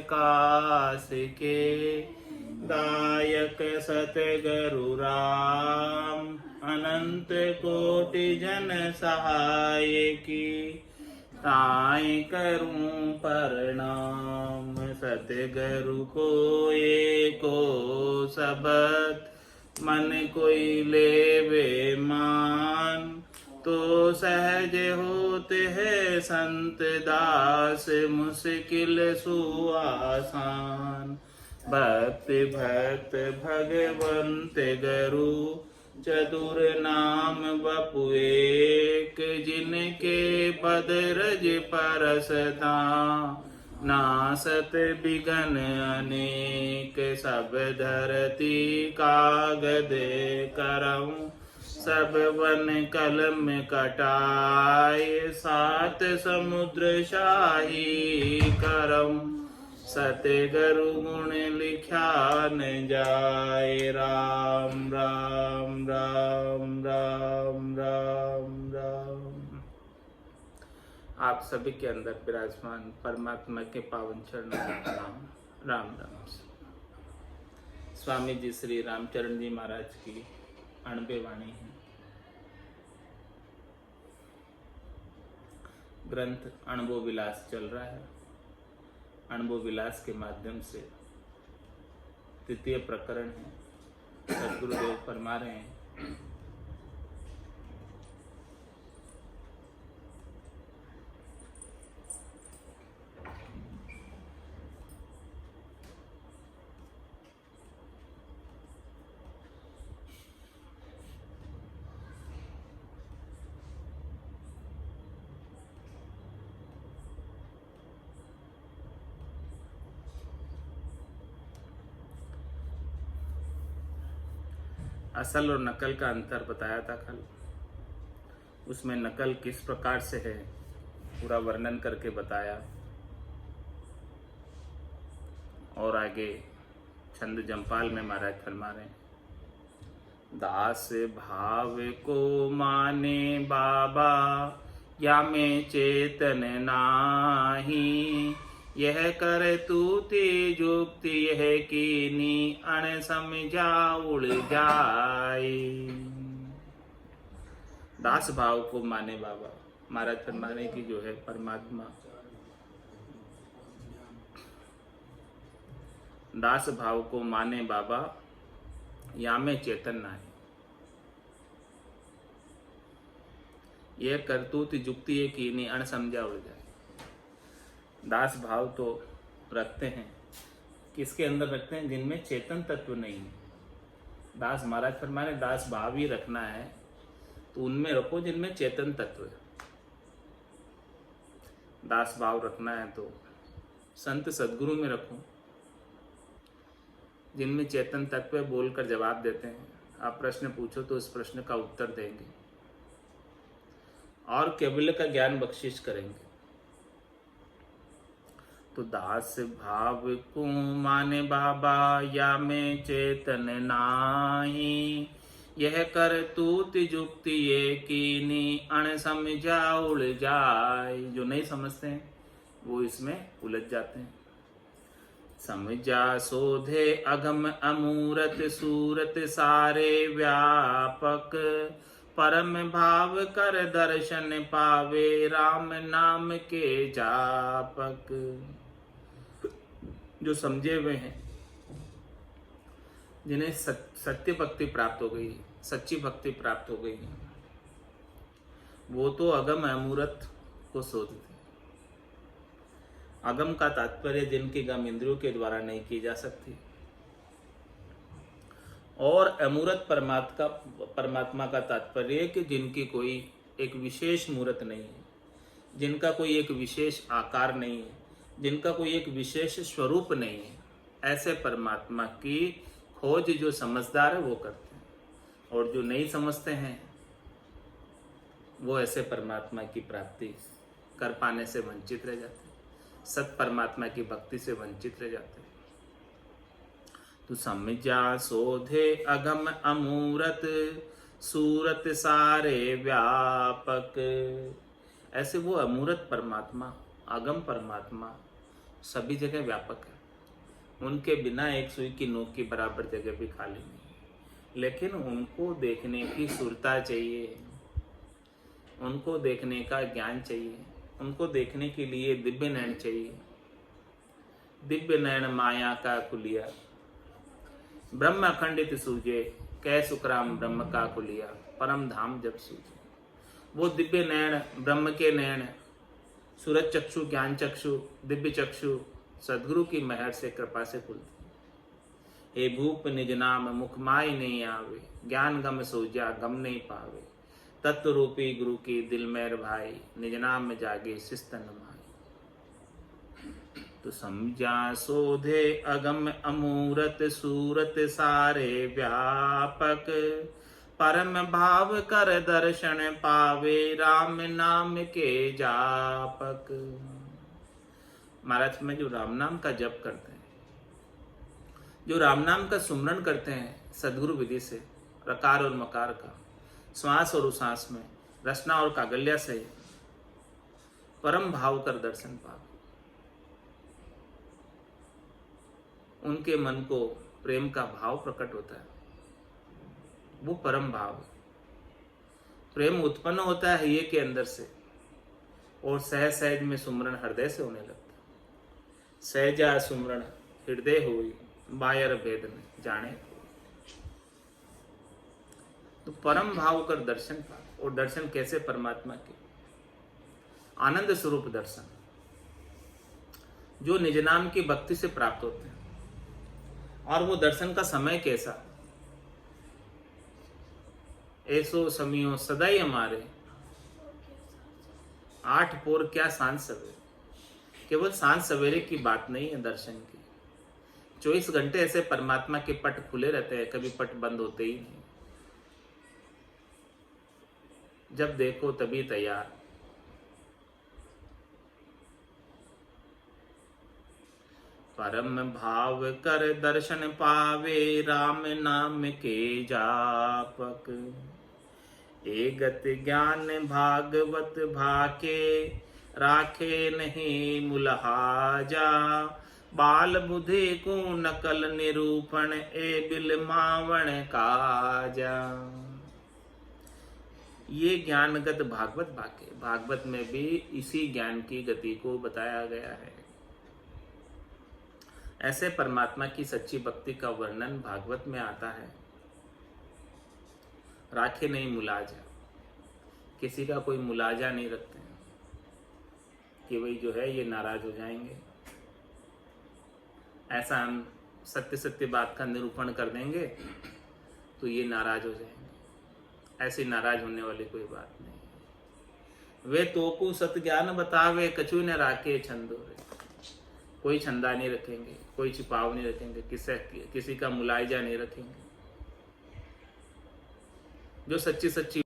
कास के दायक सतगुरु राम, अनंत कोटि जन सहाय की ताई करूं प्रणाम। सतगुरु को एको सबद मन कोई लेवे मान, तो सहज होते है संत दास मुश्किल सुआसान। भक्त भक्त भगवंत गुरु चतुर नाम बपु एक, जिनके पद रज परसता नासत बिघन अनेक। सब धरती कागद करऊं सब वन कलम कटाए, सात समुद्र शाही करऊं सतगुरु गुण लिखा न जाए। राम राम राम राम राम राम। आप सभी के अंदर विराजमान परमात्मा के पावन चरणों का प्रणाम। राम राम। स्वामी जी श्री रामचरण जी महाराज की 98 वाणी है। ग्रंथ अनुभव विलास चल रहा है। अनुभव विलास के माध्यम से तृतीय प्रकरण है। सदगुरुदेव फरमा रहे हैं, असल और नकल का अंतर बताया था कल। उसमें नकल किस प्रकार से है पूरा वर्णन करके बताया, और आगे छंद जंपाल में महाराज फरमा रहे हैं, दास भाव को माने बाबा या में चेतन नाही, यह कर तूती जुक्ति यह कीनी अण समझा उड़ जाए। दास भाव को माने बाबा, महाराज फरमाने की जो है परमात्मा दास भाव को माने बाबा या में चेतन नाही, यह करतूत जुक्ति ये कीनी अण समझा उड़ जाए। दास भाव तो रखते हैं, किसके अंदर रखते हैं? जिनमें चेतन तत्व नहीं है। दास महाराज फरमाने दास भाव ही रखना है तो उनमें रखो जिनमें चेतन तत्व है। दास भाव रखना है तो संत सदगुरु में रखो, जिनमें चेतन तत्व है बोलकर जवाब देते हैं। आप प्रश्न पूछो तो उस प्रश्न का उत्तर देंगे और केवल का ज्ञान बख्शिश करेंगे। तो दास भाव को माने बाबा या में चेतन नाही, यह कर तूत जुक्ति ये कीनी अण समझा उड़ जाए। जो नहीं समझते हैं वो इसमें उलझ जाते हैं। समझा सोधे अगम अमूरत सूरत सारे व्यापक, परम भाव कर दर्शन पावे राम नाम के जापक। जो समझे हुए हैं, जिन्हें सत्य भक्ति प्राप्त हो गई, सच्ची भक्ति प्राप्त हो गई है, वो तो अगम अमूरत को शोधते हैं। अगम का तात्पर्य जिनकी गम इंद्रियों के द्वारा नहीं की जा सकती, और अमूरत परमात्मा का तात्पर्य कि जिनकी कोई एक विशेष मूर्त नहीं है, जिनका कोई एक विशेष आकार नहीं है, जिनका कोई एक विशेष स्वरूप नहीं है। ऐसे परमात्मा की खोज जो समझदार है वो करते हैं, और जो नहीं समझते हैं वो ऐसे परमात्मा की प्राप्ति कर पाने से वंचित रह जाते हैं, सत परमात्मा की भक्ति से वंचित रह जाते हैं। तू समझा सोधे अगम अमूरत सूरत सारे व्यापक। ऐसे वो अमूरत परमात्मा, अगम परमात्मा सभी जगह व्यापक है। उनके बिना एक सुई की नोक की बराबर जगह भी खाली नहीं है। लेकिन उनको देखने की सुरता चाहिए, उनको देखने का ज्ञान चाहिए, उनको देखने के लिए दिव्य नयन चाहिए। दिव्य नयन माया का कुलिया, ब्रह्म अखंडित सूझे, कै सुखराम ब्रह्म का कुलिया, परम धाम जब सूझे। वो दिव्य नयन, ब्रह्म के नयन, सूरज चक्षु, ज्ञान चक्षु, दिव्य चक्षु सदगुरु की मेहर से, कृपा से खुलती। हे भूप निज नाम मुख माय नहीं आवे, ज्ञान गम सोजा गम नहीं पावे। तत्व रूपी गुरु की दिल मेर भाई, निज नाम में जागे सिस्तन माई। तो समझा सोधे अगम अमूरत, सूरत सारे व्यापक। परम भाव कर दर्शन पावे, राम नाम के जापक। महाराज में जो राम नाम का जप करते हैं, जो राम नाम का सुमरन करते हैं सदगुरु विधि से, रकार और मकार का, श्वास और उश्वास में, रचना और कागल्या से परम भाव कर दर्शन पावे। उनके मन को प्रेम का भाव प्रकट होता है, वो परम भाव। प्रेम उत्पन्न होता है ये के अंदर से, और सहज सहज में सुमरन हृदय से होने लगता है। सहजा सुमरन हृदय हुई, बायर भेद में जाने। तो परम भाव कर दर्शन पाओ। और दर्शन कैसे? परमात्मा के आनंद स्वरूप दर्शन, जो निज नाम की भक्ति से प्राप्त होते हैं। और वो दर्शन का समय कैसा? ऐसो समियो सदाई हमारे, 8 पोर क्या सांझ सवेरे। केवल सांझ सवेरे की बात नहीं है दर्शन की, 24 घंटे ऐसे परमात्मा के पट खुले रहते हैं, कभी पट बंद होते ही नहीं। जब देखो तभी तैयार। परम भाव कर दर्शन पावे, राम नाम के जापक। एगत ज्ञान भागवत भाके, राखे नहीं मुलहाजा। बाल बुद्धि को नकल निरूपण, ए बिल मावण काजा। ये ज्ञानगत भागवत भाके, भागवत में भी इसी ज्ञान की गति को बताया गया है। ऐसे परमात्मा की सच्ची भक्ति का वर्णन भागवत में आता है। राखे नहीं मुलाजा, किसी का कोई मुलाजा नहीं रखते हैं कि वही जो है ये नाराज हो जाएंगे। ऐसा हम सत्य सत्य बात का निरूपण कर देंगे तो ये नाराज हो जाएंगे। ऐसी नाराज होने वाली कोई बात नहीं। वे तोकू सत ज्ञान बतावे, कछु न राखे छंदो रे। कोई छंदा नहीं रखेंगे, कोई छिपाव नहीं रखेंगे, किसी का मुलायजा नहीं रखेंगे। जो सच्ची सच्ची